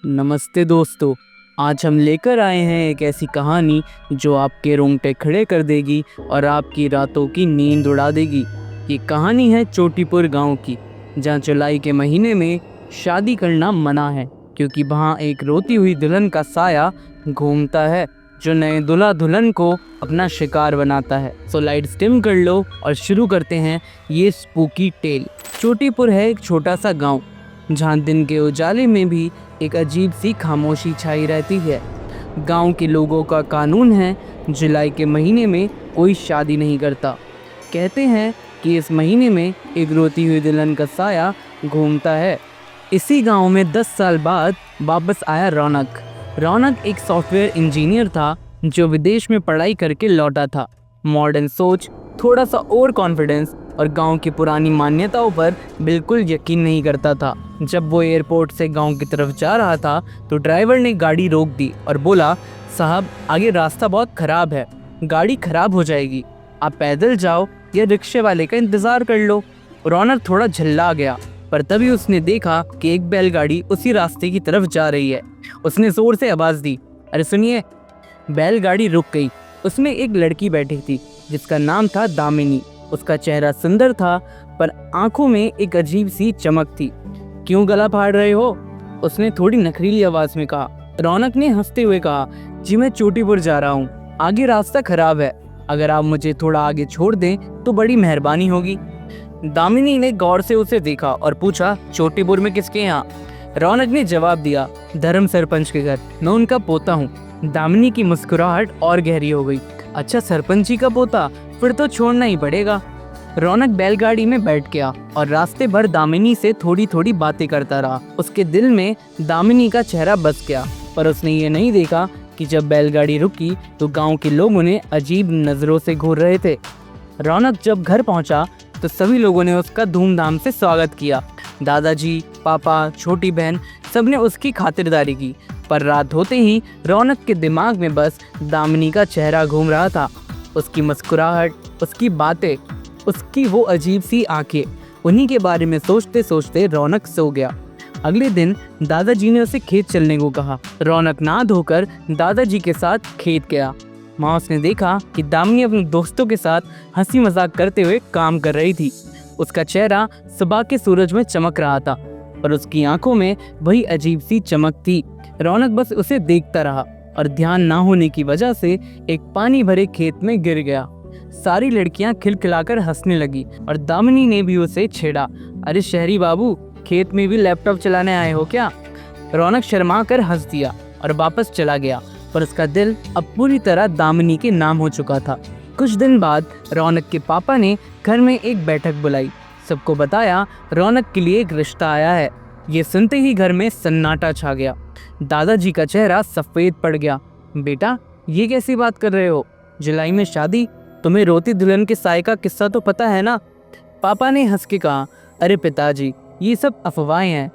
नमस्ते दोस्तों। आज हम लेकर आए हैं एक ऐसी कहानी जो आपके रोंगटे खड़े कर देगी और आपकी रातों की नींद उड़ा देगी। ये कहानी है चोटीपुर गांव की, जहां जुलाई के महीने में शादी करना मना है, क्योंकि वहां एक रोती हुई दुल्हन का साया घूमता है जो नए दूल्हा दुल्हन को अपना शिकार बनाता है। सो लाइट्स डिम कर लो और शुरू करते हैं ये स्पूकी टेल। चोटीपुर है एक छोटा सा गांव जहां दिन के उजाले में भी एक अजीब सी खामोशी छाई रहती है। गांव के लोगों का कानून है, जुलाई के महीने में कोई शादी नहीं करता। कहते हैं कि इस महीने में एक रोती हुई दुल्हन का साया घूमता है। इसी गांव में 10 साल बाद वापस आया रौनक। रौनक एक सॉफ्टवेयर इंजीनियर था जो विदेश में पढ़ाई करके लौटा था। मॉडर्न सोच, थोड़ा सा ओवर कॉन्फिडेंस और गांव की पुरानी मान्यताओं पर बिल्कुल यकीन नहीं करता था। जब वो एयरपोर्ट से गांव की तरफ जा रहा था तो ड्राइवर ने गाड़ी रोक दी और बोला, साहब आगे रास्ता बहुत ख़राब है, गाड़ी ख़राब हो जाएगी, आप पैदल जाओ या रिक्शे वाले का इंतज़ार कर लो। रौनक थोड़ा झल्ला गया, पर तभी उसने देखा कि एक बैलगाड़ी उसी रास्ते की तरफ जा रही है। उसने ज़ोर से आवाज़ दी, अरे सुनिए। बैलगाड़ी रुक गई। उसमें एक लड़की बैठी थी जिसका नाम था दामिनी। उसका चेहरा सुंदर था, पर आंखों में एक अजीब सी चमक थी। क्यों गला फाड़ रहे हो? उसने थोड़ी नखरीली आवाज में कहा। रौनक ने हंसते हुए कहा, जी मैं चोटीपुर जा रहा हूँ, आगे रास्ता खराब है, अगर आप मुझे थोड़ा आगे छोड़ दें तो बड़ी मेहरबानी होगी। दामिनी ने गौर से उसे देखा और पूछा, चोटीपुर में किसके यहाँ? रौनक ने जवाब दिया, धर्म सरपंच के घर, मैं उनका पोता हूँ। दामिनी की मुस्कुराहट और गहरी हो गई। अच्छा, सरपंच जी का पोता, फिर तो छोड़ना ही पड़ेगा। रौनक बैलगाड़ी में बैठ गया और रास्ते भर दामिनी से थोड़ी थोड़ी बातें करता रहा। उसके दिल में दामिनी का चेहरा बस गया, पर उसने ये नहीं देखा कि जब बैलगाड़ी रुकी तो गांव के लोग उन्हें अजीब नज़रों से घूर रहे थे। रौनक जब घर पहुंचा तो सभी लोगों ने उसका धूमधाम से स्वागत किया। दादाजी, पापा, छोटी बहन, सबने उसकी खातिरदारी की। पर रात होते ही रौनक के दिमाग में बस दामिनी का चेहरा घूम रहा था। उसकी मुस्कुराहट, उसकी बातें, उसकी वो अजीब सी आंखें, उन्हीं के बारे में सोचते सोचते रौनक सो गया। अगले दिन दादाजी ने उसे खेत चलने को कहा। रौनक नहा धोकर दादाजी के साथ खेत गया। माँ उसने देखा कि दामिनी अपने दोस्तों के साथ हंसी मजाक करते हुए काम कर रही थी। उसका चेहरा सुबह के सूरज में चमक रहा था, पर उसकी आंखों में वही अजीब सी चमक थी। रौनक बस उसे देखता रहा और ध्यान ना होने की वजह से एक पानी भरे खेत में गिर गया। सारी लड़कियां खिलखिलाकर हंसने लगी और दामिनी ने भी उसे छेड़ा, अरे शहरी बाबू, खेत में भी लैपटॉप चलाने आए हो क्या? रौनक शर्मा कर हंस दिया और वापस चला गया, पर उसका दिल अब पूरी तरह दामिनी के नाम हो चुका था। कुछ दिन बाद रौनक के पापा ने घर में एक बैठक बुलाई। सबको बताया रौनक के लिए एक रिश्ता आया है। ये सुनते ही घर में सन्नाटा छा गया। दादाजी का चेहरा सफ़ेद पड़ गया। बेटा, ये कैसी बात कर रहे हो? जुलाई में शादी? तुम्हें रोती दुल्हन के साए का किस्सा तो पता है ना? पापा ने हंस के कहा, अरे पिताजी, ये सब अफवाहें हैं।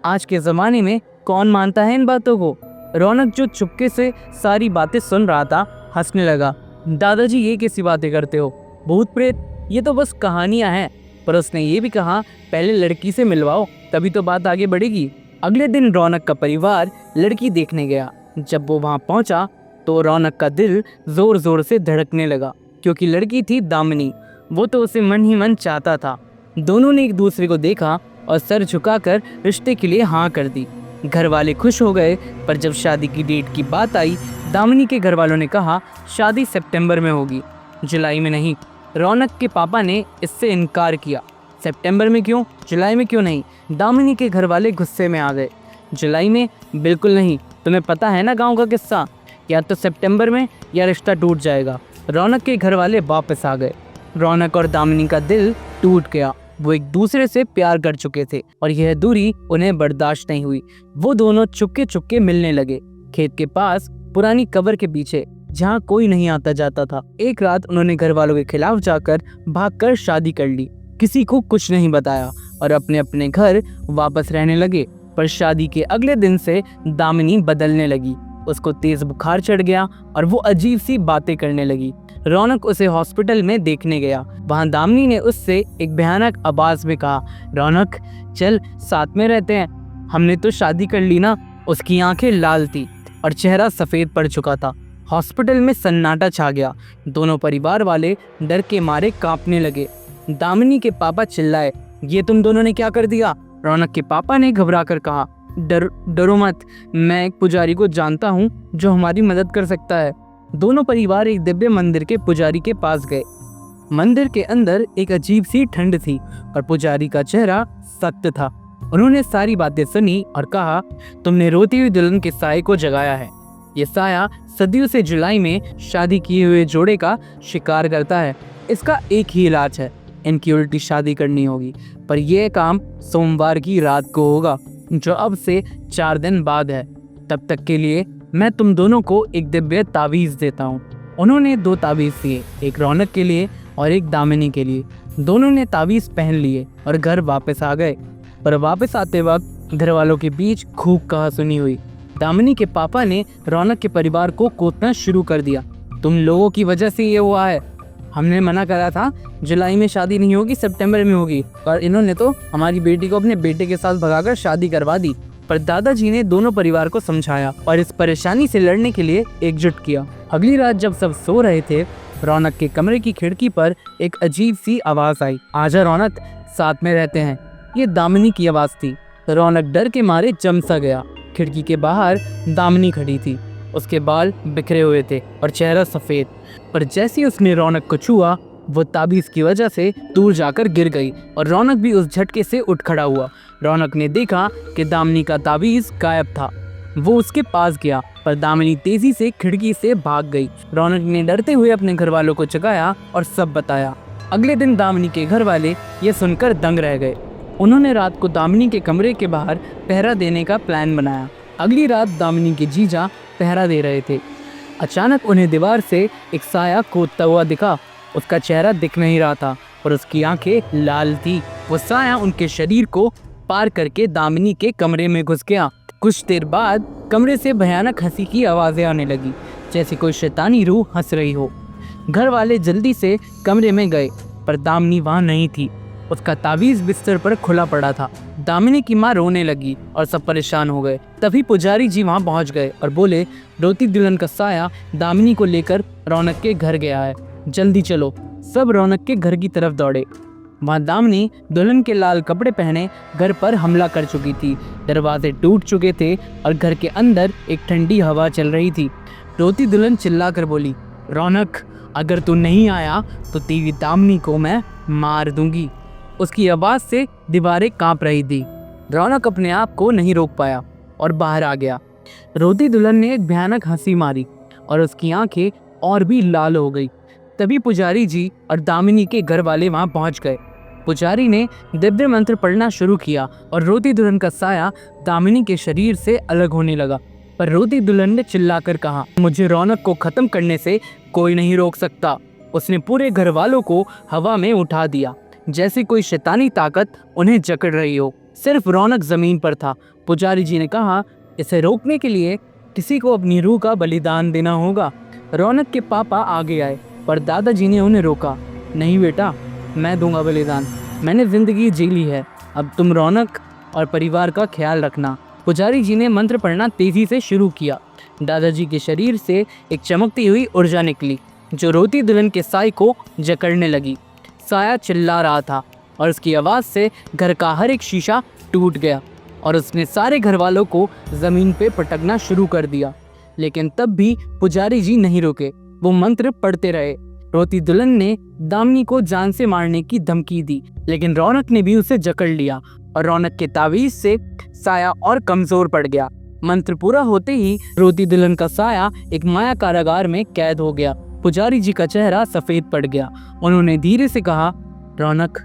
आज के ज़माने में कौन मानता है इन बातों को? रौनक जो चुपके से सारी बातें सुन रहा था हंसने लगा। दादाजी, ये कैसी बातें करते हो? भूत प्रेत, ये तो बस कहानियाँ हैं। पर उसने ये भी कहा, पहले लड़की से मिलवाओ, तभी तो बात आगे बढ़ेगी। अगले दिन रौनक का परिवार लड़की देखने गया। जब वो वहाँ पहुँचा तो रौनक का दिल ज़ोर ज़ोर से धड़कने लगा, क्योंकि लड़की थी दामिनी। वो तो उसे मन ही मन चाहता था। दोनों ने एक दूसरे को देखा और सर झुकाकर रिश्ते के लिए हाँ कर दी। घर वाले खुश हो गए, पर जब शादी की डेट की बात आई, दामिनी के घर वालों ने कहा शादी सितंबर में होगी, जुलाई में नहीं। रौनक के पापा ने इससे इनकार किया। सितंबर में क्यों, जुलाई में क्यों नहीं? दामिनी के घर वाले गुस्से में आ गए। जुलाई में बिल्कुल नहीं, तुम्हें पता है ना गांव का किस्सा, या तो सितंबर में या रिश्ता टूट जाएगा। रौनक के घर वाले वापस आ गए। रौनक और दामिनी का दिल टूट गया। वो एक दूसरे से प्यार कर चुके थे और यह दूरी उन्हें बर्दाश्त नहीं हुई। वो दोनों चुपके चुपके मिलने लगे, खेत के पास पुरानी कब्र के पीछे, जहाँ कोई नहीं आता जाता था। एक रात उन्होंने घर वालों के खिलाफ जाकर भागकर शादी कर ली। किसी को कुछ नहीं बताया और अपने अपने घर वापस रहने लगे। पर शादी के अगले दिन से दामिनी बदलने लगी। उसको तेज बुखार चढ़ गया और वो अजीब सी बातें करने लगी। रौनक उसे हॉस्पिटल में देखने गया। वहाँ दामिनी ने उससे एक भयानक आवाज में कहा, रौनक चल साथ में रहते हैं, हमने तो शादी कर ली ना। उसकी आंखें लाल थी और चेहरा सफ़ेद पड़ चुका था। हॉस्पिटल में सन्नाटा छा गया। दोनों परिवार वाले डर के मारे कांपने लगे। दामिनी के पापा चिल्लाए, ये तुम दोनों ने क्या कर दिया? रौनक के पापा ने घबरा कर कहा, डरो मत, मैं एक पुजारी को जानता हूँ जो हमारी मदद कर सकता है। दोनों परिवार एक दिव्य मंदिर के पुजारी के पास गए। मंदिर के अंदर एक अजीब सी ठंड थी और पुजारी का चेहरा सख्त था। उन्होंने सारी बातें सुनी और कहा, तुमने रोती हुई दुल्हन के साये को जगाया है। ये साया सदियों से जुलाई में शादी किए हुए जोड़े का शिकार करता है। इसका एक ही इलाज है, इनकी उल्टी शादी करनी होगी, पर यह काम सोमवार की रात को होगा, जो अब से 4 दिन बाद है। तब तक के लिए मैं तुम दोनों को एक दिव्य तावीज़ देता हूँ। उन्होंने 2 तावीज़ दिए, एक रौनक के लिए और एक दामिनी के लिए। दोनों ने तावीज़ पहन लिए और घर वापस आ गए। पर वापस आते वक्त घर वालों के बीच खूब कहासुनी हुई। दामिनी के पापा ने रौनक के परिवार को कोसना शुरू कर दिया, तुम लोगों की वजह से ये हुआ है। हमने मना करा था जुलाई में शादी नहीं होगी, सितंबर में होगी, और इन्होंने तो हमारी बेटी को अपने बेटे के साथ भगाकर शादी करवा दी। पर दादाजी ने दोनों परिवार को समझाया और इस परेशानी से लड़ने के लिए एकजुट किया। अगली रात जब सब सो रहे थे, रौनक के कमरे की खिड़की पर एक अजीब सी आवाज़ आई, आजा रौनक, साथ में रहते हैं। ये दामिनी की आवाज़ थी। रौनक डर के मारे जम सा गया। खिड़की के बाहर दामिनी खड़ी थी। उसके बाल बिखरे हुए थे और चेहरा सफ़ेद। पर जैसे उसने रौनक को छुआ, वो ताबीज़ की वजह से दूर जाकर गिर गई और रौनक भी उस झटके से उठ खड़ा हुआ। रौनक ने देखा कि दामिनी का ताबीज़ गायब था। वो उसके पास गया, पर दामिनी तेजी से खिड़की से भाग गई। रौनक ने डरते हुए अपने घर वालों को जगाया और सब बताया। अगले दिन दामिनी के घर वाले ये सुनकर दंग रह गए। उन्होंने रात को दामिनी के कमरे के बाहर पहरा देने का प्लान बनाया। अगली रात दामिनी के जीजा पहरा दे रहे थे। अचानक उन्हें दीवार से एक साया कूदता हुआ दिखा। उसका चेहरा दिख नहीं रहा था और उसकी आंखें लाल थी। वो साया उनके शरीर को पार करके दामिनी के कमरे में घुस गया। कुछ देर बाद कमरे से भयानक हंसी की आवाज़ें आने लगी, जैसे कोई शैतानी रूह हंस रही हो। घर वाले जल्दी से कमरे में गए, पर दामिनी वहाँ नहीं थी। उसका तावीज़ बिस्तर पर खुला पड़ा था। दामिनी की माँ रोने लगी और सब परेशान हो गए। तभी पुजारी जी वहाँ पहुँच गए और बोले, रोती दुल्हन का साया दामिनी को लेकर रौनक के घर गया है, जल्दी चलो। सब रौनक के घर की तरफ दौड़े। वहाँ दामिनी दुल्हन के लाल कपड़े पहने घर पर हमला कर चुकी थी। दरवाजे टूट चुके थे और घर के अंदर एक ठंडी हवा चल रही थी। रोती दुल्हन चिल्ला कर बोली, रौनक, अगर तू नहीं आया तो तेरी दामिनी को मैं मार दूंगी। उसकी आवाज़ से दीवारें कांप रही थी। रौनक अपने आप को नहीं रोक पाया और बाहर आ गया। रोती दुल्हन ने एक भयानक हंसी मारी और उसकी आंखें और भी लाल हो गई। तभी पुजारी जी और दामिनी के घर वाले वहां पहुंच गए। पुजारी ने दिव्य मंत्र पढ़ना शुरू किया और रोती दुल्हन का साया दामिनी के शरीर से अलग होने लगा। पर रोती दुल्हन ने चिल्लाकर कहा, मुझे रौनक को खत्म करने से कोई नहीं रोक सकता। उसने पूरे घर वालों को हवा में उठा दिया, जैसे कोई शैतानी ताकत उन्हें जकड़ रही हो। सिर्फ रौनक जमीन पर था। पुजारी जी ने कहा, इसे रोकने के लिए किसी को अपनी रूह का बलिदान देना होगा। रौनक के पापा आगे आए, पर दादाजी ने उन्हें रोका। नहीं बेटा, मैं दूंगा बलिदान। मैंने जिंदगी जी ली है, अब तुम रौनक और परिवार का ख्याल रखना। पुजारी जी ने मंत्र पढ़ना तेजी से शुरू किया। दादाजी के शरीर से एक चमकती हुई ऊर्जा निकली, जो रोती दुल्हन के साए को जकड़ने लगी। साया चिल्ला रहा था और उसकी आवाज़ से घर का हर एक शीशा टूट गया और उसने सारे घर वालों को ज़मीन पे पटकना शुरू कर दिया। लेकिन तब भी पुजारी जी नहीं रुके। वो मंत्र पढ़ते रहे। रोती दुल्हन ने दामिनी को जान से मारने की धमकी दी, लेकिन रौनक ने भी उसे जकड़ लिया और रौनक के तावीज़ से साया और कमज़ोर पड़ गया। मंत्र पूरा होते ही रोती दुल्हन का साया एक माया कारागार में कैद हो गया। पुजारी जी का चेहरा सफ़ेद पड़ गया। उन्होंने धीरे से कहा, रौनक,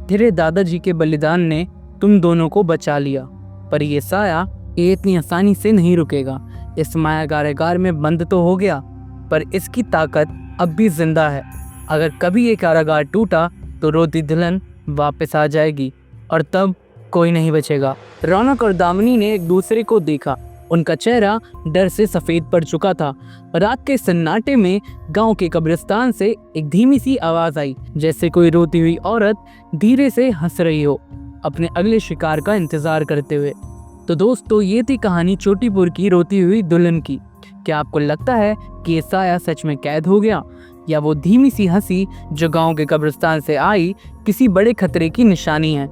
तेरे दादाजी के बलिदान ने तुम दोनों को बचा लिया, पर ये साया ये इतनी आसानी से नहीं रुकेगा। इस माया कारागार में बंद तो हो गया, पर इसकी ताकत अब भी जिंदा है। अगर कभी ये कारागार टूटा तो रोती दुल्हन वापस आ जाएगी और तब कोई नहीं बचेगा। रौनक और दामिनी ने एक दूसरे को देखा। उनका चेहरा डर से सफ़ेद पड़ चुका था। रात के सन्नाटे में गांव के कब्रिस्तान से एक धीमी सी आवाज़ आई, जैसे कोई रोती हुई औरत धीरे से हंस रही हो, अपने अगले शिकार का इंतज़ार करते हुए। तो दोस्तों ये थी कहानी चोटीपुर की रोती हुई दुल्हन की। क्या आपको लगता है कि ये साया सच में कैद हो गया, या वो धीमी सी हंसी जो गांव के कब्रिस्तान से आई किसी बड़े खतरे की निशानी है?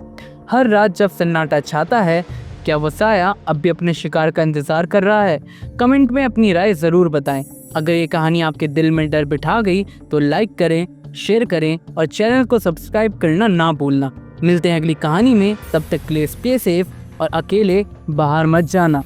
हर रात जब सन्नाटा छाता है, क्या वो साया अब भी अपने शिकार का इंतजार कर रहा है? कमेंट में अपनी राय ज़रूर बताएं। अगर ये कहानी आपके दिल में डर बिठा गई तो लाइक करें, शेयर करें और चैनल को सब्सक्राइब करना ना भूलना। मिलते हैं अगली कहानी में, तब तक के लिए स्टे सेफ और अकेले बाहर मत जाना।